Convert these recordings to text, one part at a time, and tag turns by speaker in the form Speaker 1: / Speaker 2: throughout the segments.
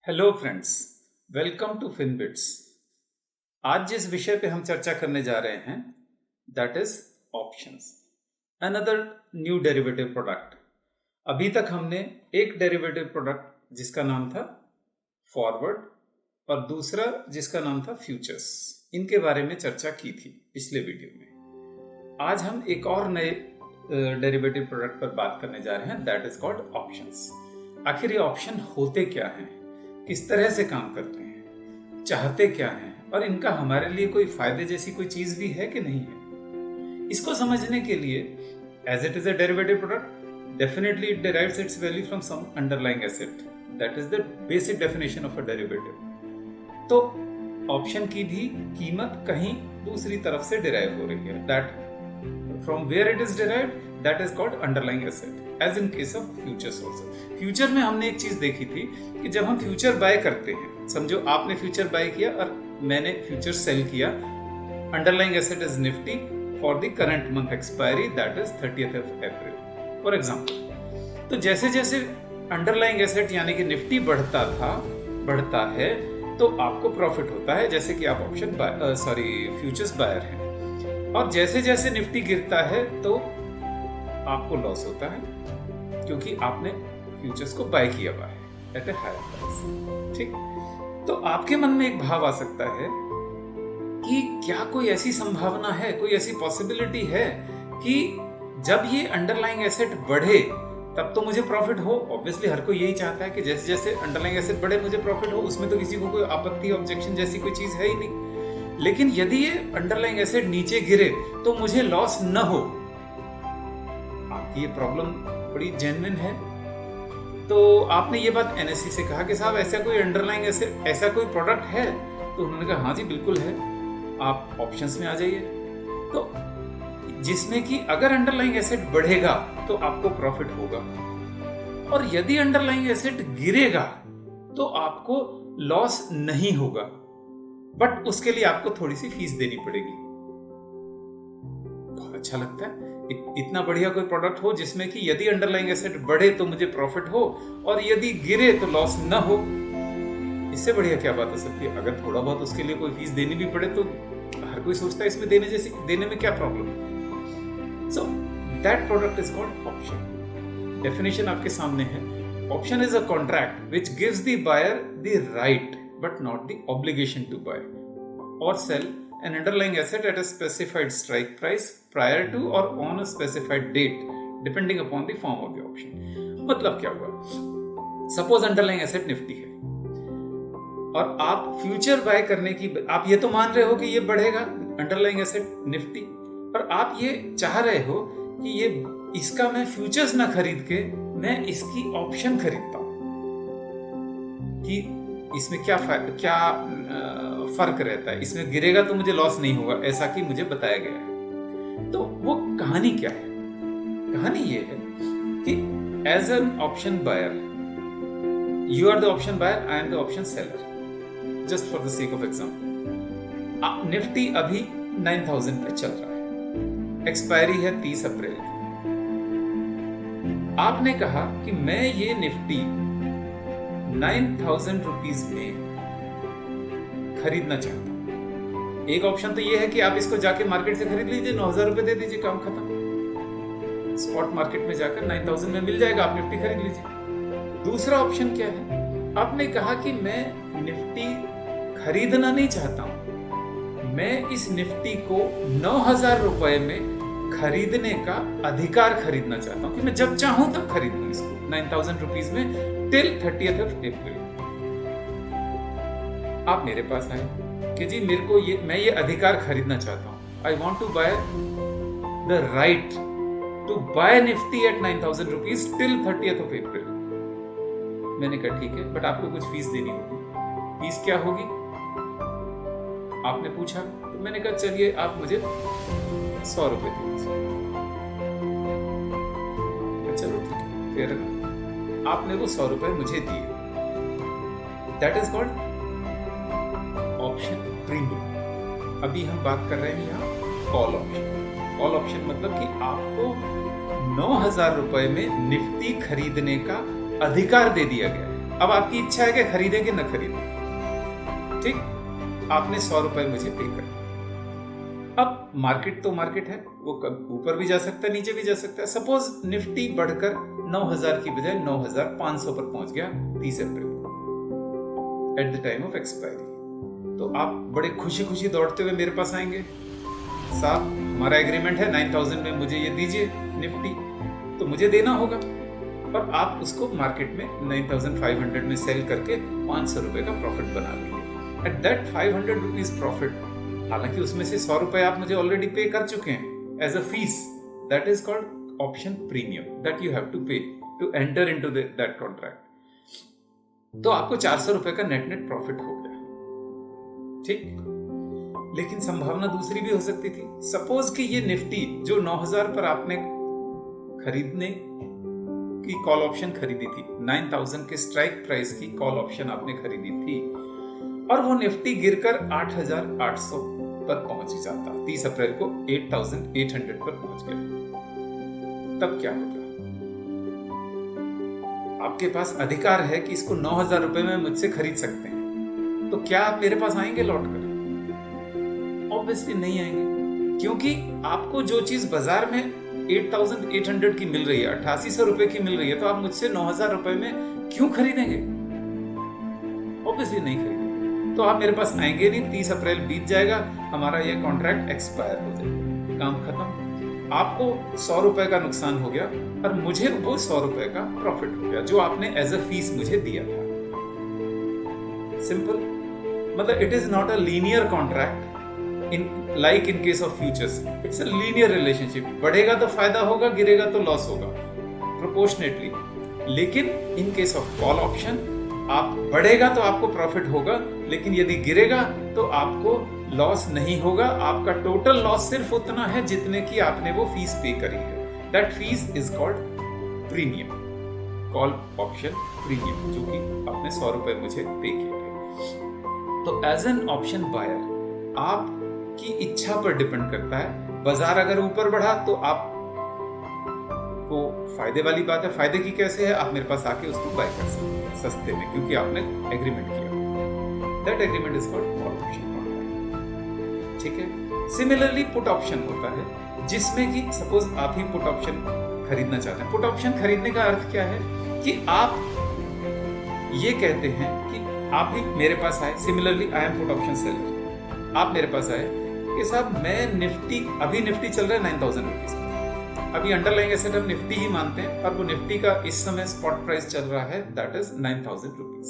Speaker 1: Hello friends, welcome to Finbits. आज जिस विषय पे हम चर्चा करने जा रहे हैं that is options, another new derivative product. अभी तक हमने एक डेरिवेटिव प्रोडक्ट जिसका नाम था फॉरवर्ड और दूसरा जिसका नाम था फ्यूचर्स, इनके बारे में चर्चा की थी पिछले वीडियो में। आज हम एक और नए डेरिवेटिव प्रोडक्ट पर बात करने जा रहे हैं दैट इज कॉल्ड ऑप्शंस। आखिर ये ऑप्शन होते क्या हैं, किस तरह से काम करते हैं, चाहते क्या हैं और इनका हमारे लिए कोई फायदे जैसी कोई चीज भी है कि नहीं है। इसको समझने के लिए as it is a derivative product, definitely it derives its value from some underlying asset, that is the basic definition of a derivative. तो ऑप्शन की भी कीमत कहीं दूसरी तरफ से डिराइव हो रही है, that from where it is derived that is called underlying asset, as in case of futures also. Future में हमने एक चीज देखी थी कि जब हम फ्यूचर बाय करते हैं, समझो आपने फ्यूचर बाय किया और मैंने फ्यूचर सेल किया, underlying asset is Nifty for the current month expiry that is 30th of April for example. तो जैसे जैसे अंडरलाइंग एसेट यानी कि निफ्टी बढ़ता है तो आपको प्रॉफिट होता है, जैसे कि आप ऑप्शन फ्यूचर्स बायर हैं। और जैसे जैसे निफ्टी गिरता है तो आपको लॉस होता है, क्योंकि आपने फ्यूचर्स को बाय किया हुआ है एट ए हायर प्राइस। ठीक, तो आपके मन में एक भाव आ सकता है कि क्या कोई ऐसी संभावना है, कोई ऐसी पॉसिबिलिटी है कि जब ये अंडरलाइंग एसेट बढ़े तब तो मुझे प्रॉफिट हो। ऑब्वियसली हर कोई यही चाहता है कि जैसे जैसे अंडरलाइंग एसेट बढ़े मुझे प्रॉफिट हो, उसमें तो किसी को कोई आपत्ति ऑब्जेक्शन जैसी कोई चीज है ही नहीं। लेकिन यदि ये अंडरलाइंग एसेट नीचे गिरे तो मुझे लॉस न हो। आपकी ये प्रॉब्लम बड़ी जेन्युइन है। तो आपने ये बात एनएससी से कहा कि साहब ऐसा कोई अंडरलाइंग एसेट, ऐसा कोई प्रोडक्ट है? तो उन्होंने कहा हाँ जी बिल्कुल है, आप ऑप्शंस में आ जाइए। तो जिसमें कि अगर अंडरलाइंग एसेट बढ़ेगा तो आपको प्रॉफिट होगा, और यदि अंडरलाइंग एसेट गिरेगा तो आपको लॉस नहीं होगा, बट उसके लिए आपको थोड़ी सी फीस देनी पड़ेगी। बहुत अच्छा लगता है इतना बढ़िया कोई प्रोडक्ट हो जिसमें कि यदि अंडरलाइंग एसेट बढ़े तो मुझे प्रॉफिट हो और यदि गिरे तो लॉस न हो। इससे बढ़िया क्या बात हो सकती है? अगर थोड़ा बहुत उसके लिए कोई फीस देनी भी पड़े तो हर कोई सोचता है इसमें देने में क्या प्रॉब्लम है। So that product is called option. Definition आपके सामने है। Option is a contract which gives the buyer the right but not the obligation to buy or sell an underlying asset at a specified strike price prior to or on a specified date depending upon the form of the option। मतलब क्या हुआ? Suppose underlying asset Nifty है और आप future bye करने की, आप ये तो मान रहे हो कि ये बढ़ेगा अंडरलाइंग एसेट निफ्टी, और आप ये चाह रहे हो कि ये इसका मैं फ्यूचर्स ना खरीद के मैं इसकी ऑप्शन खरीदता हूं कि इसमें क्या फर्क रहता है, इसमें गिरेगा तो मुझे लॉस नहीं होगा, ऐसा कि मुझे बताया गया है। तो वो कहानी क्या है? कहानी ये है कि as an option buyer, you are the option buyer, I am the option seller. Just for the sake of example, Nifty अभी 9000 पे चल रहा है, एक्सपायरी है 30 अप्रैल की। आपने कहा कि मैं ये निफ्टी 9000 रुपीज में खरीदना चाहता हूं। एक ऑप्शन तो ये है कि आप इसको जाके मार्केट से खरीद लीजिए, 9000 रुपए दे दीजिए, काम खत्म। स्पॉट मार्केट में जाकर 9000 में मिल जाएगा, आप निफ्टी खरीद लीजिए। दूसरा ऑप्शन क्या है? आपने कहा कि मैं निफ्टी खरीदना नहीं चाहता हूं, मैं इस निफ्टी को 9000 रुपए में खरीदने का अधिकार खरीदना चाहता हूं कि मैं जब चाहूं तब खरीद लूं इसको 9000 रुपीज में टिल 30th of April। आप मेरे पास आए कि जी मेरे को मैं ये अधिकार खरीदना चाहता हूं, I want to buy the right to buy Nifty at 9000 rupees till 30th of April। मैंने कहा ठीक है, बट आपको कुछ फीस देनी होगी। फीस क्या होगी आपने पूछा, तो मैंने कहा चलिए आप मुझे 100 रुपए दीजिए। चलो ठीक है, फिर आपने वो 100 रुपए मुझे दिए। That is called option premium. अभी हम बात कर रहे हैं यहाँ कॉल ऑप्शन। कॉल ऑप्शन मतलब कि आपको 9000 रुपए में निफ्टी खरीदने का अधिकार दे दिया गया है। अब आपकी इच्छा है कि खरीदें कि न खरीदें। ठीक, आपने 100 रुपए मुझे पे कर दिए। अब मार्केट तो मार्केट है, वो ऊपर भी जा सकता है, नीचे भी जा सकता है। सपोज निफ्टी बढ़कर 9000 की बजाय 9500 पर पहुंच गया 30 अप्रैल at the time of expiry. तो आप बड़े खुशी खुशी दौड़ते हुए मेरे पास आएंगे, साहब हमारा एग्रीमेंट है 9000 में मुझे ये दीजिए निफ्टी, तो मुझे देना होगा। और आप उसको मार्केट में 9500 में सेल करके 500 रुपए का प्रॉफिट बना लेंगे। एट दैट 500 रुपीज प्रॉफिट, हालांकि उसमें से 100 रुपए आप मुझे ऑलरेडी पे कर चुके हैं as a fee, that is called option premium that you have to pay to enter into that contract. तो आपको 400 रुपए का नेट नेट प्रॉफिट हो गया। ठीक, लेकिन संभावना दूसरी भी हो सकती थी। सपोज कि ये निफ्टी जो 9000 पर आपने खरीदने की कॉल ऑप्शन खरीदी थी, 9000 के स्ट्राइक प्राइस की कॉल ऑप्शन आपने खरीदी थी, और वो निफ्टी गिरकर 8800 पर पहुंच जाता, 30 अप्रैल को 8800 पर पहुंच गया, तब क्या होगा? आपके पास अधिकार है कि इसको 9000 रुपए में मुझसे खरीद सकते हैं, तो क्या आप मेरे पास आएंगे लौट कर? ऑब्वियसली नहीं आएंगे, क्योंकि आपको जो चीज बाजार में 8800 की मिल रही है, 8800 रुपए की मिल रही है, तो आप मुझसे 9000 रुपए में क्यों खरीदेंगे? ऑब्वियसली नहीं खरीदेंगे। तो आप मेरे पास आएंगे नहीं, 30 अप्रैल बीत जाएगा, हमारा ये कॉन्ट्रैक्ट एक्सपायर हो जाएगा, काम खत्म। आपको 100 रुपए का नुकसान हो गया और मुझे वो 100 रुपए का प्रॉफिट हो गया जो आपने एज अ फीस मुझे दिया था। सिंपल, मतलब it is not a linear contract in case of futures, it's a linear relationship। बढ़ेगा तो फायदा होगा, गिरेगा तो लॉस होगा प्रोपोर्शनेटली। लेकिन इन केस ऑफ कॉल ऑप्शन, आप बढ़ेगा तो आपको प्रॉफिट होगा, लेकिन यदि गिरेगा तो आपको लॉस नहीं होगा। आपका टोटल लॉस सिर्फ उतना है जितने की आपने वो फीस पे करी है। That fees is called premium, call option premium, जो कि आपने 100 रुपए मुझे पे किए थे। तो एज एन ऑप्शन बायर आप की इच्छा पर डिपेंड करता है। बाजार अगर ऊपर बढ़ा तो आप को फायदे वाली बात है। फायदे की कैसे है? आप मेरे पास आके उसको बाय कर सकते हैं सस्ते में, क्योंकि आपने एग्रीमेंट किया। That agreement is called call option contract. ठीक है। सिमिलरली पुट ऑप्शन होता है, जिसमें कि सपोज आप ही पुट ऑप्शन खरीदना चाहते हैं। पुट ऑप्शन खरीदने का अर्थ क्या है कि आप ये कहते हैं कि आप भी मेरे पास आए, similarly I am put option seller, आप मेरे पास आए कि साहब मैं निफ्टी, अभी निफ्टी चल रहा है 9000 रुपीज, अभी अंडरलाइंग एसेट हम निफ्टी ही मानते हैं, और वो निफ्टी का इस समय स्पॉट प्राइस चल रहा है दैट इज 9000 रुपीज।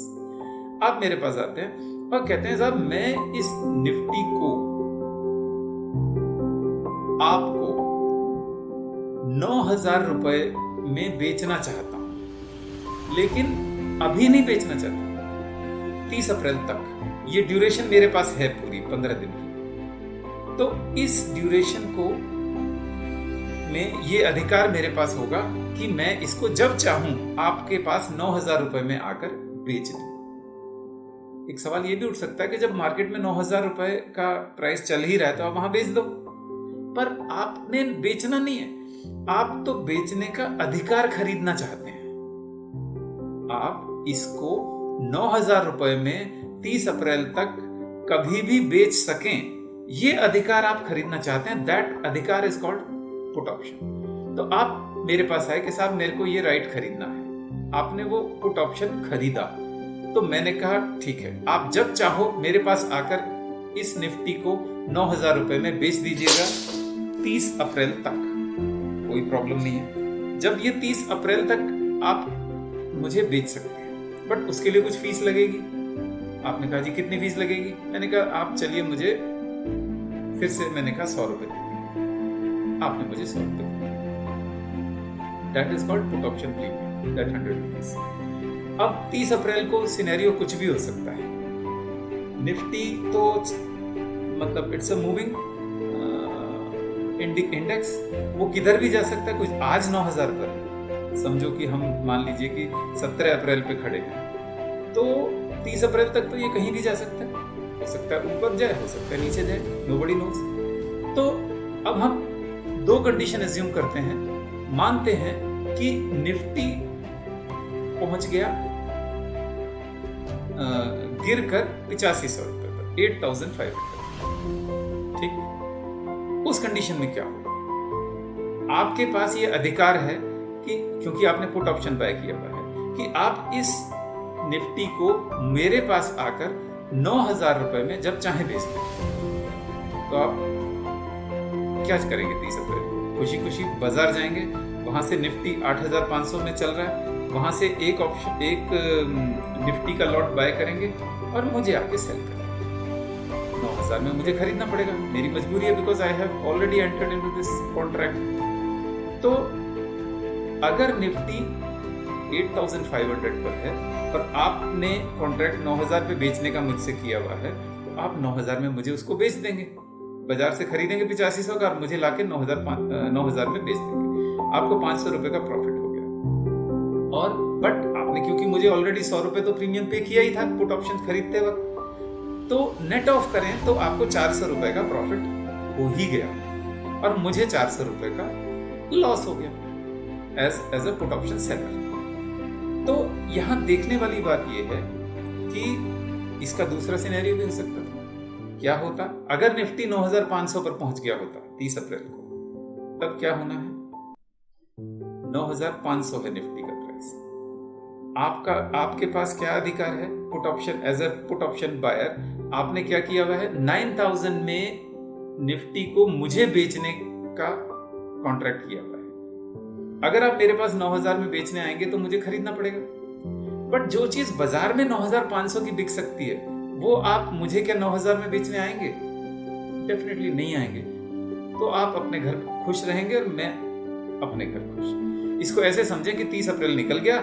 Speaker 1: आप मेरे पास आते हैं और कहते हैं साहब मैं इस निफ्टी को आपको 9000 रुपए में बेचना चाहता हूं, लेकिन अभी नहीं बेचना चाहता, 30 अप्रैल तक ये ड्यूरेशन मेरे पास है पूरी 15 दिन की। तो इस ड्यूरेशन को में ये अधिकार मेरे पास होगा कि मैं इसको जब चाहूं आपके पास 9000 रुपए में आकर बेच दूं। एक सवाल ये भी उठ सकता है कि जब मार्केट में 9000 रुपए का प्राइस चल ही रहा है तो आप वहां बेच दो, पर आपने बेचना नहीं है, आप तो बेचने का अधिकार खरीदना चाहते हैं। आप इसको 9000 रुपए में 30 अप्रैल तक कभी भी बेच सकें, ये अधिकार आप खरीदना चाहते हैं। दैट अधिकार इज कॉल्ड पुट ऑप्शन। तो आप मेरे पास आए कि साहब मेरे को ये राइट खरीदना है, आपने वो पुट ऑप्शन खरीदा, तो मैंने कहा ठीक है, आप जब चाहो मेरे पास आकर इस निफ्टी को 9000 रुपए में बेच दीजिएगा 30 अप्रैल तक, कोई प्रॉब्लम नहीं है। जब ये 30 अप्रैल तक आप मुझे बेच सकते हैं, बट उसके लिए कुछ फीस लगेगी। आपने कहा जी कितनी फीस लगेगी? मैंने कहा आप चलिए मुझे, फिर से मैंने कहा 100 रुपए, आपने मुझे 100 रुपए दिए। That is called put option premium, that 100 rupees. अब 30 अप्रैल को सिनेरियो कुछ भी हो सकता है। निफ्टी तो मतलब इट्स अ मूविंग इंडेक्स, वो किधर भी जा सकता है। कुछ आज 9000 पर, समझो कि हम मान लीजिए कि 17 अप्रैल पे खड़े हैं, तो 30 अप्रैल तक तो ये कहीं भी जा सकता है। हो सकता है ऊपर जाए, हो सकता है नीचे जाए, नोबडी नोज। तो अब हम दो कंडीशन एज्यूम करते हैं। मानते हैं कि निफ्टी पहुंच गया गिर कर 8500 रुपए पर, 8500। ठीक, उस कंडीशन में क्या होगा? आपके पास ये अधिकार है कि क्योंकि आपने पुट ऑप्शन बाय किया हुआ है कि आप इस निफ्टी को मेरे पास आकर 9000 रुपए में जब चाहे बेच दें। तो आप क्या करेंगे? 30 अप्रैल को खुशी खुशी बाजार जाएंगे, वहां से निफ्टी 8500 में चल रहा है, वहां से एक निफ्टी का लॉट बाय करेंगे और मुझे आके सेल करेंगे। 9000 में मुझे खरीदना पड़ेगा, मेरी मजबूरी है, because I have already entered into this contract. तो अगर निफ्टी 8500 पर है और आपने कॉन्ट्रैक्ट 9000 पे बेचने का मुझसे किया हुआ है, तो आप 9000 में मुझे उसको बेच देंगे, बाजार से खरीदेंगे 8500 का और मुझे लाके 9000 में बेच देंगे। आपको 500 रुपए का प्रॉफिट हो गया। और बट आपने क्योंकि मुझे ऑलरेडी 100 रुपए तो प्रीमियम पे किया ही था पुट ऑप्शन खरीदते वक्त, तो नेट ऑफ करें तो आपको 400 रुपए का प्रॉफिट हो ही गया और मुझे 400 रुपए का लॉस हो गया as a put option seller. तो यहां देखने वाली बात यह है कि इसका दूसरा सिनेरियो भी हो सकता था। क्या होता अगर निफ्टी 9500 पर पहुंच गया होता 30 अप्रैल को? तब क्या होना है? 9500 है निफ्टी का प्राइस। आपके पास क्या अधिकार है? Put option, as a put option buyer आपने क्या किया हुआ है? 9000 में निफ्टी को मुझे बेचने का कॉन्ट्रैक्ट किया हुआ है। अगर आप मेरे पास 9000 में बेचने आएंगे तो मुझे खरीदना पड़ेगा। बट जो चीज बाजार में 9500 की बिक सकती है, वो आप मुझे क्या 9000 में बेचने आएंगे? डेफिनेटली नहीं आएंगे। तो आप अपने घर खुश रहेंगे और मैं अपने घर खुश। इसको ऐसे समझें कि 30 अप्रैल निकल गया,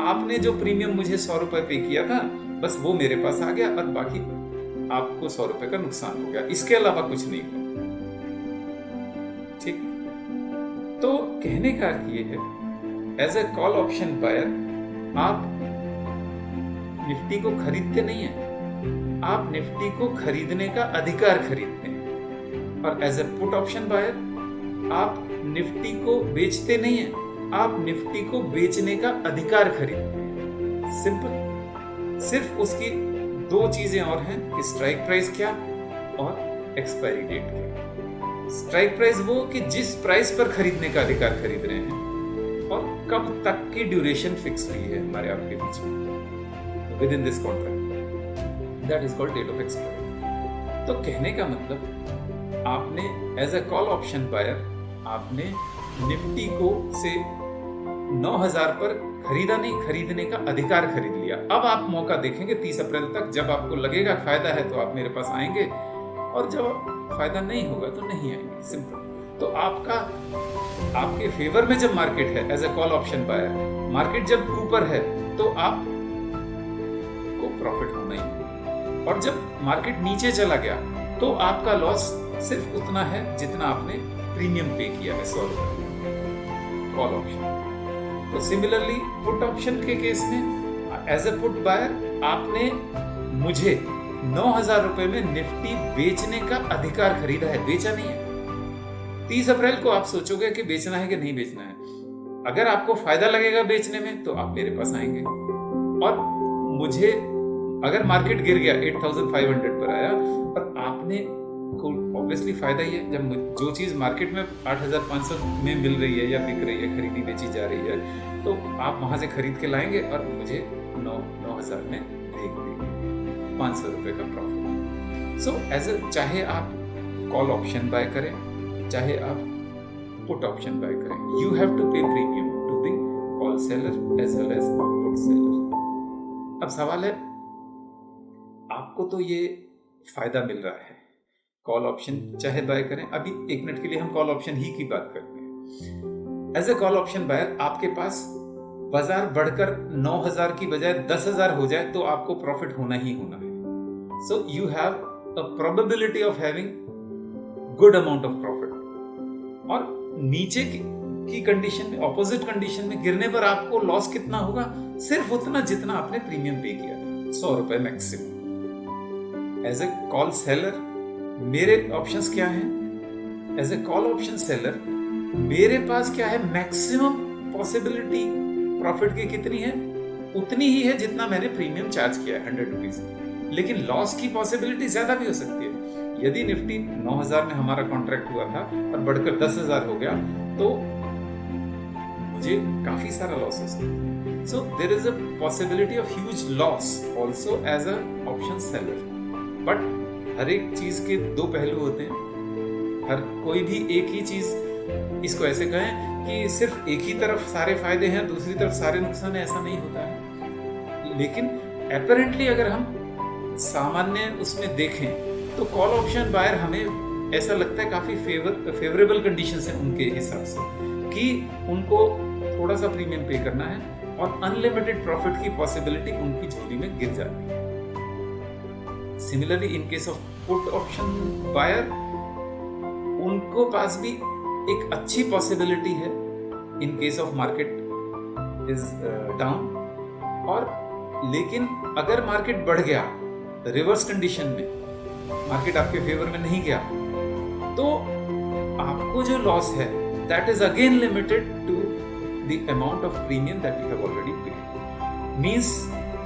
Speaker 1: आपने जो प्रीमियम मुझे 100 रुपए पे किया था, बस वो मेरे पास आ गया और बाकी आपको 100 रुपए का नुकसान हो गया, इसके अलावा कुछ नहीं हुआ। ठीक, तो कहने का अर्थ ये है, as a call option buyer आप निफ्टी को खरीदते नहीं है, आप निफ्टी को खरीदने का अधिकार खरीदते हैं। और as a put option buyer आप निफ्टी को बेचते नहीं है, आप निफ्टी को बेचने का अधिकार खरीदते हैं। सिंपल। सिर्फ उसकी दो चीजें और हैं कि स्ट्राइक प्राइस क्या और एक्सपायरी डेट क्या। स्ट्राइक प्राइस वो कि जिस प्राइस पर खरीदने का अधिकार खरीद रहे हैं और कब तक की ड्यूरेशन फिक्स हुई है हमारे आपके बीच में within this contract, that is called date of expiry. तो कहने का मतलब आपने as a call option buyer आपने निफ्टी को से 9000 पर खरीदा नहीं, खरीदने का अधिकार खरीद लिया। अब आप मौका देखेंगे 30 अप्रैल तक, जब आपको लगेगा फायदा है तो आप मेरे पास आएंगे और जब फायदा नहीं होगा तो नहीं आएंगे। सिंपल। तो आपके फेवर में जब मार्केट है as a call option buyer, market जब ऊपर है तो आप को प्रॉफिट होना ही, और जब मार्केट नीचे चला गया तो आपका लॉस सिर्फ उतना है जितना आपने प्रीमियम पे किया है 100 रुपए कॉल ऑप्शन। तो सिमिलरली पुट ऑप्शन के केस में एज ए पुट बायर आपने मुझे 9000 रुपए में निफ्टी बेचने का अधिकार खरीदा है, बेचा नहीं है। 30 अप्रैल को आप सोचोगे कि बेचना है कि नहीं बेचना है। अगर आपको फायदा लगेगा बेचने में तो आप मेरे पास आएंगे, और मुझे अगर मार्केट गिर गया 8500 पर आया और आपने को ऑब्वियसली फायदा ही है। जब जो चीज मार्केट में 8500 में मिल रही है या बिक रही है, खरीदी बेची जा रही है, तो आप वहां से खरीद के लाएंगे और मुझे 9000 में बेच देंगे, 500 रुपए का प्रॉफिट। सो एज ए, चाहे आप कॉल ऑप्शन बाय करें, चाहे आप पुट ऑप्शन बाय करें, you have to pay premium to the call seller as well as put seller. अब सवाल है, आपको तो ये फायदा मिल रहा है, कॉल ऑप्शन चाहे बाय करें। अभी एक मिनट के लिए हम कॉल ऑप्शन ही की बात करते हैं। As a call option buyer आपके पास बाजार बढ़कर 9000 की बजाय 10000 हो जाए तो आपको प्रॉफिट होना ही होना है। So you have a probability of having good amount of profit. और नीचे की कंडीशन में, ऑपोजिट कंडीशन में गिरने पर आपको लॉस कितना होगा? सिर्फ उतना जितना आपने प्रीमियम पे किया, 100 रुपए maximum. As a call seller मेरे ऑप्शंस क्या हैं? As a call option seller मेरे पास क्या है? मैक्सिमम पॉसिबिलिटी प्रॉफिट की कितनी है? उतनी ही है जितना मैंने प्रीमियम चार्ज किया है, 100 रुपीज। लेकिन लॉस की पॉसिबिलिटी ज्यादा भी हो सकती है। यदि निफ्टी 9000 में हमारा कॉन्ट्रैक्ट हुआ था और बढ़कर 10,000 हो गया तो मुझे काफी सारा लॉस हो सकता है। So there is a possibility of huge loss also as a option seller. But हर एक चीज के दो पहलू होते हैं। हर कोई भी एक ही चीज, इसको ऐसे कहें कि सिर्फ एक ही तरफ सारे फायदे हैं, दूसरी तरफ सारे नुकसान है, ऐसा नहीं होता है। लेकिन अपरेंटली अगर हम सामान्य उसमें देखें तो कॉल ऑप्शन बायर हमें ऐसा लगता है काफी फेवरेबल कंडीशंस हैं उनके हिसाब से, कि उनको थोड़ा सा प्रीमियम पे करना है और अनलिमिटेड प्रॉफिट की पॉसिबिलिटी उनकी झोली में गिर जाती है। Similarly in case of put option buyer, उनको पास भी एक अच्छी पॉसिबिलिटी है in case of market is down. और लेकिन अगर मार्केट बढ़ गया रिवर्स कंडीशन में, मार्केट आपके फेवर में नहीं गया, तो आपको जो लॉस है that is again limited to the amount of premium that you have already paid. Means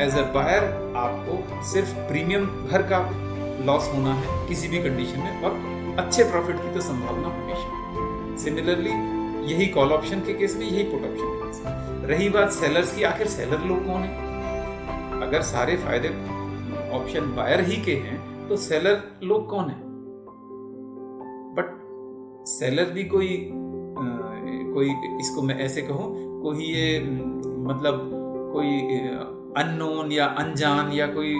Speaker 1: as a buyer आपको सिर्फ प्रीमियम भर का लॉस होना है किसी भी कंडीशन में, और अच्छे प्रॉफिट की तो संभावना हमेशा। सिमिलरली यही कॉल ऑप्शन के केस में, यही पुट ऑप्शन के केस में। रही बात सेलर्स की, आखिर सेलर लोग कौन है? अगर सारे फायदे ऑप्शन बायर ही के हैं तो सेलर लोग कौन है? बट सेलर भी कोई इसको मैं ऐसे कहूं, कोई ये मतलब कोई अननोन या अनजान या कोई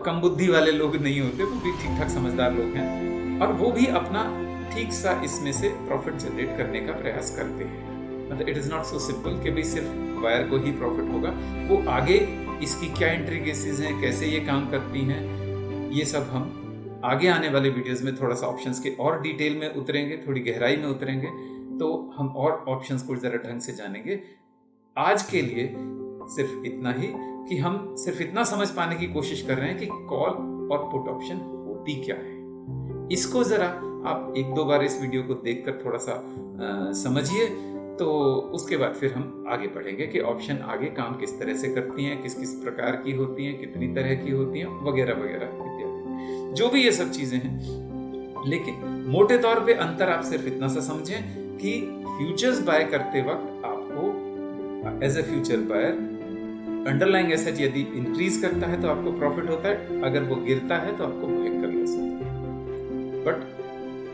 Speaker 1: कम बुद्धि वाले लोग नहीं होते। वो भी ठीक ठाक समझदार लोग हैं और वो भी अपना ठीक सा इसमें से प्रॉफिट जनरेट करने का प्रयास करते हैं। मतलब it is not so simple कि भाई सिर्फ बायर को ही प्रॉफिट होगा। वो आगे इसकी क्या इंट्रिकेसीज हैं, कैसे ये काम करती हैं, ये सब हम आगे आने वाले वीडियोस में थोड़ा सा ऑप्शंस के और डिटेल में उतरेंगे, थोड़ी गहराई में उतरेंगे, तो हम और ऑप्शंस को जरा ढंग से जानेंगे। आज के लिए सिर्फ इतना ही कि हम सिर्फ इतना समझ पाने की कोशिश कर रहे हैं कि कॉल और पुट ऑप्शन होती क्या है। इसको जरा आप एक दो बार इस वीडियो को देखकर थोड़ा सा समझिए, तो उसके बाद फिर हम आगे बढ़ेंगे कि ऑप्शन आगे काम किस तरह से करती हैं, किस किस प्रकार की होती हैं, कितनी तरह की होती हैं, वगैरह वगैरह इत्यादि, जो भी ये सब चीजें हैं। लेकिन मोटे तौर पे अंतर आप सिर्फ इतना सा समझें कि फ्यूचर्स बाय करते वक्त आपको as a future buyer underlying asset यदि इंक्रीज करता है तो आपको प्रॉफिट होता है, अगर वो गिरता है तो आपको भयंकर लॉस होता है। बट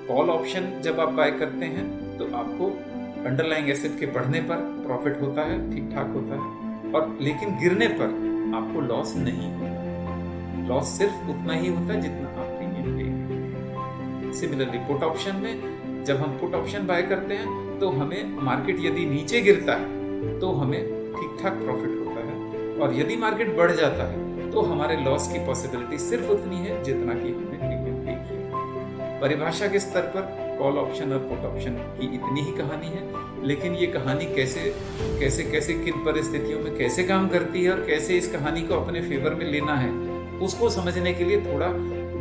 Speaker 1: कॉल ऑप्शन जब आप बाय करते हैं तो आपको अंडरलाइंग एसेट के बढ़ने पर प्रॉफिट होता है, ठीक ठाक होता है, और लेकिन गिरने पर आपको लॉस नहीं होता है। लॉस सिर्फ उतना ही होता है जितना आप प्रीमियम पे करते हैं। सिमिलरली पुट ऑप्शन में जब हम पुट ऑप्शन बाय करते हैं तो हमें मार्केट यदि नीचे गिरता है तो हमें ठीक ठाक प्रॉफिट होता है, और यदि मार्केट बढ़ जाता है तो हमारे लॉस की पॉसिबिलिटी सिर्फ उतनी है जितना कि हमने प्रीमियम पे किया। परिभाषा के स्तर पर कॉल ऑप्शन और पुट ऑप्शन की इतनी ही कहानी है, लेकिन ये कहानी कैसे कैसे कैसे किन परिस्थितियों में कैसे काम करती है और कैसे इस कहानी को अपने फेवर में लेना है, उसको समझने के लिए थोड़ा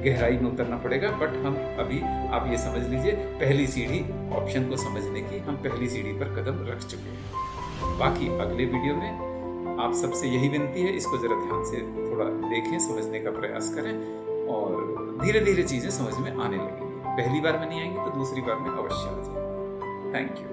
Speaker 1: गहराई में उतरना पड़ेगा। बट हम अभी आप ये समझ लीजिए, पहली सीढ़ी ऑप्शन को समझने की हम पहली सीढ़ी पर कदम रख चुके हैं। बाकी अगले वीडियो में आप सबसे यही विनती है, इसको जरा ध्यान से थोड़ा देखें, समझने का प्रयास करें, और धीरे धीरे चीजें समझ में आने लगेंगी। पहली बार में नहीं आएंगी तो दूसरी बार में अवश्य आ जाएंगी। Thank you.